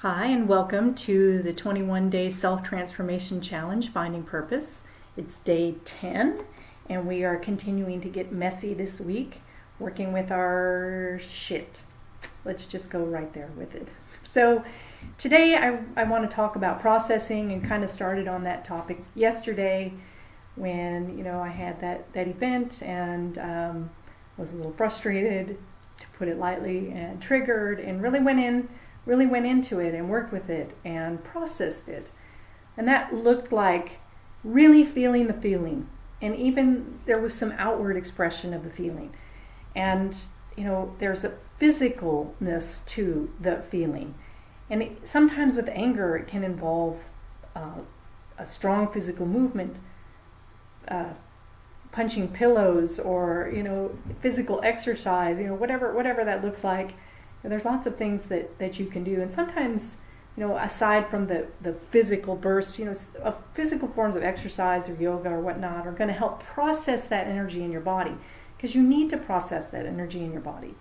Hi, and welcome to the 21 Day Self-Transformation Challenge, Finding Purpose. It's day 10, and we are continuing to get messy this week, working with our shit. Let's just go right there with it. So today I want to talk about processing, and kind of started on that topic yesterday when, I had that event and was a little frustrated, to put it lightly, and triggered, and really went into it and worked with it and processed it. And that looked like really feeling the feeling. And even there was some outward expression of the feeling. And, there's a physicalness to the feeling. And sometimes with anger, it can involve a strong physical movement, punching pillows, or, physical exercise, whatever that looks like. There's lots of things that you can do. And sometimes, aside from the physical burst, physical forms of exercise or yoga or whatnot are going to help process that energy in your body, because you need to process that energy in your body.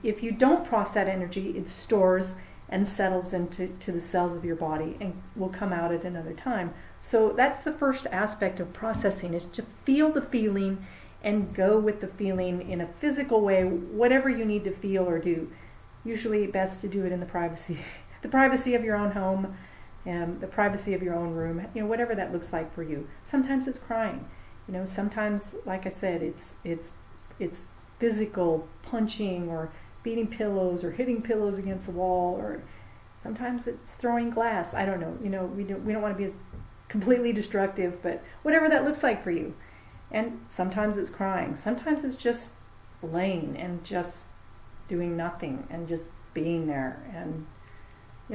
If you don't process that energy, it stores and settles into the cells of your body and will come out at another time. So that's the first aspect of processing, is to feel the feeling and go with the feeling in a physical way, whatever you need to feel or do. Usually best to do it in the privacy of your own home, and the privacy of your own room, whatever that looks like for you. Sometimes it's crying, sometimes, like I said, it's physical punching or beating pillows or hitting pillows against the wall, or sometimes it's throwing glass. I don't know, we don't want to be as completely destructive, but whatever that looks like for you. And sometimes it's crying, sometimes it's just laying and just doing nothing and just being there. And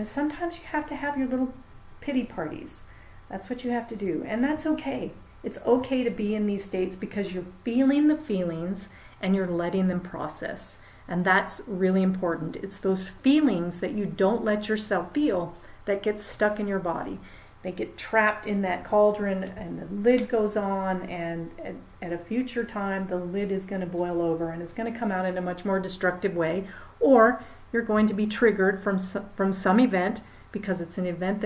sometimes you have to have your little pity parties. That's what you have to do, and that's okay. It's okay to be in these states, because you're feeling the feelings and you're letting them process. And that's really important. It's those feelings that you don't let yourself feel that get stuck in your body. They get trapped in that cauldron, and the lid goes on, and at a future time, the lid is going to boil over, and it's going to come out in a much more destructive way. Or you're going to be triggered from some event, because it's an event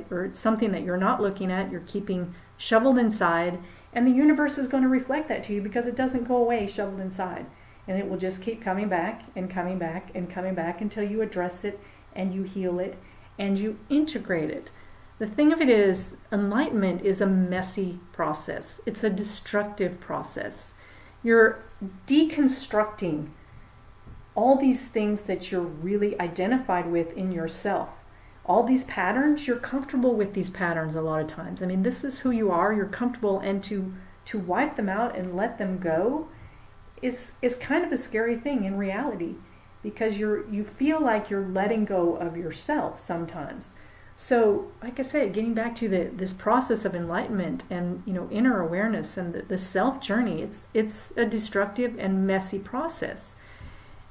or it's something that you're not looking at, you're keeping shoveled inside, and the universe is going to reflect that to you, because it doesn't go away shoveled inside. And it will just keep coming back and coming back and coming back until you address it and you heal it and you integrate it. The thing of it is, enlightenment is a messy process. It's a destructive process. You're deconstructing all these things that you're really identified with in yourself. All these patterns, you're comfortable with these patterns a lot of times. I mean, this is who you are, you're comfortable, and to wipe them out and let them go is kind of a scary thing in reality, because you feel like you're letting go of yourself sometimes. So, like I said, getting back to this process of enlightenment and inner awareness and the self journey, it's a destructive and messy process,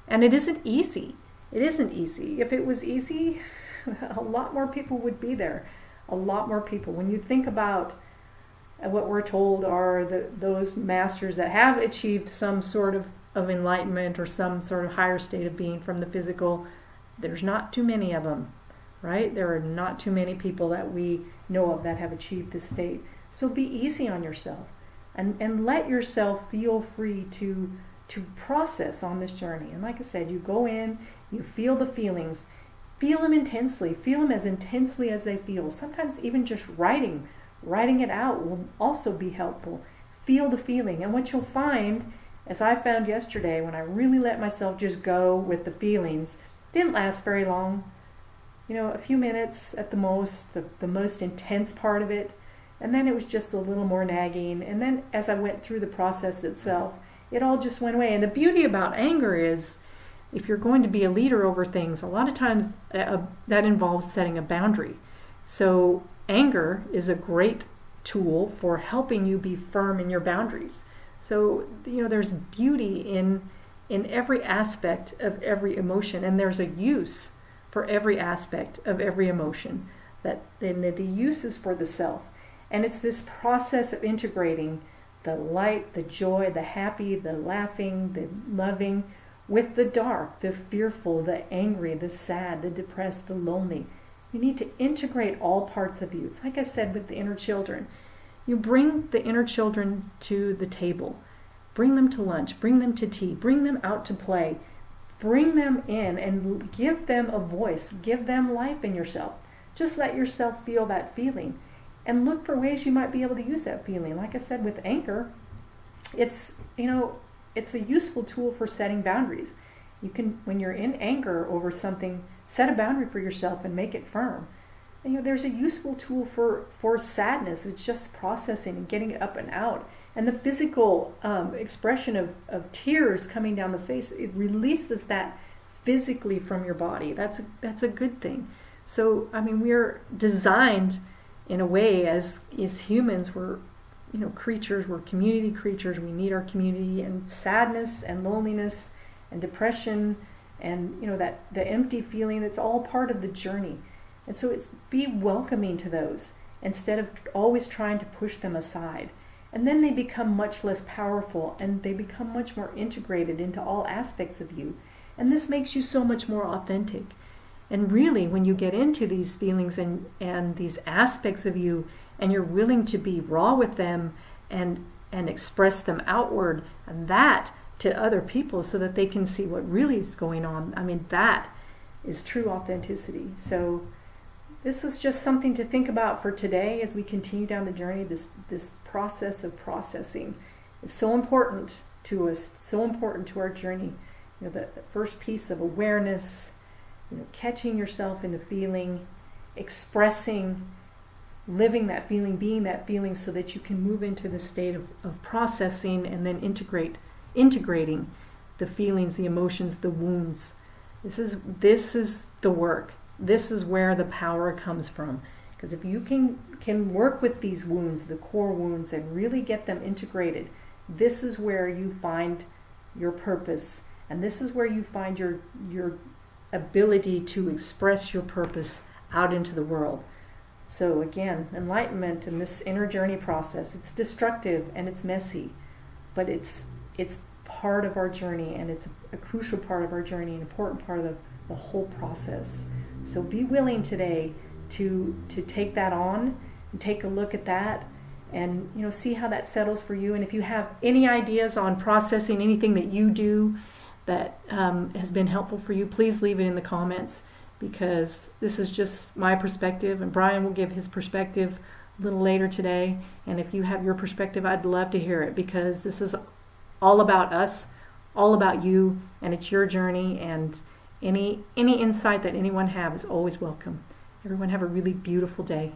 and it isn't easy. It isn't easy. If it was easy, a lot more people would be there. A lot more people. When you think about what we're told are those masters that have achieved some sort of enlightenment or some sort of higher state of being from the physical, there's not too many of them. Right? There are not too many people that we know of that have achieved this state. So be easy on yourself, and let yourself feel free to process on this journey. And like I said, you go in, you feel the feelings, feel them intensely, feel them as intensely as they feel. Sometimes even just writing it out will also be helpful. Feel the feeling. And what you'll find, as I found yesterday, when I really let myself just go with the feelings, didn't last very long. A few minutes at the most, the most intense part of it. And then it was just a little more nagging. And then as I went through the process itself, it all just went away. And the beauty about anger is, if you're going to be a leader over things, a lot of times that involves setting a boundary. So anger is a great tool for helping you be firm in your boundaries. So, there's beauty in every aspect of every emotion, and there's a use for every aspect of every emotion. That then the use is for the self. And it's this process of integrating the light, the joy, the happy, the laughing, the loving, with the dark, the fearful, the angry, the sad, the depressed, the lonely. You need to integrate all parts of you. It's like I said with the inner children. You bring the inner children to the table. Bring them to lunch. Bring them to tea. Bring them out to play. Bring them in and give them a voice. Give them life in yourself. Just let yourself feel that feeling. And look for ways you might be able to use that feeling. Like I said with Anchor, it's a useful tool for setting boundaries. You can, when you're in anger over something, set a boundary for yourself and make it firm. And, there's a useful tool for sadness. It's just processing and getting it up and out. And the physical expression of tears coming down the face, it releases that physically from your body. That's a good thing. So, we're designed in a way as humans. We're creatures. We're community creatures. We need our community, and sadness and loneliness and depression and that the empty feeling, it's all part of the journey. And so it's be welcoming to those instead of always trying to push them aside. And then they become much less powerful, and they become much more integrated into all aspects of you. And this makes you so much more authentic. And really, when you get into these feelings and these aspects of you, and you're willing to be raw with them and express them outward, and that to other people so that they can see what really is going on, that is true authenticity. So this was just something to think about for today as we continue down the journey. This process of processing is so important to us, so important to our journey. The first piece of awareness, catching yourself in the feeling, expressing, living that feeling, being that feeling, so that you can move into the state of processing and then integrating the feelings, the emotions, the wounds. This is the work. This is where the power comes from. Because if you can work with these wounds, the core wounds, and really get them integrated, this is where you find your purpose. And this is where you find your ability to express your purpose out into the world. So again, enlightenment and this inner journey process, it's destructive and it's messy, but it's part of our journey, and it's a crucial part of our journey, an important part of the whole process. So be willing today to take that on and take a look at that and see how that settles for you. And if you have any ideas on processing, anything that you do that has been helpful for you, please leave it in the comments, because this is just my perspective, and Brian will give his perspective a little later today. And if you have your perspective, I'd love to hear it, because this is all about us, all about you, and it's your journey, and any insight that anyone has is always welcome. Everyone have a really beautiful day.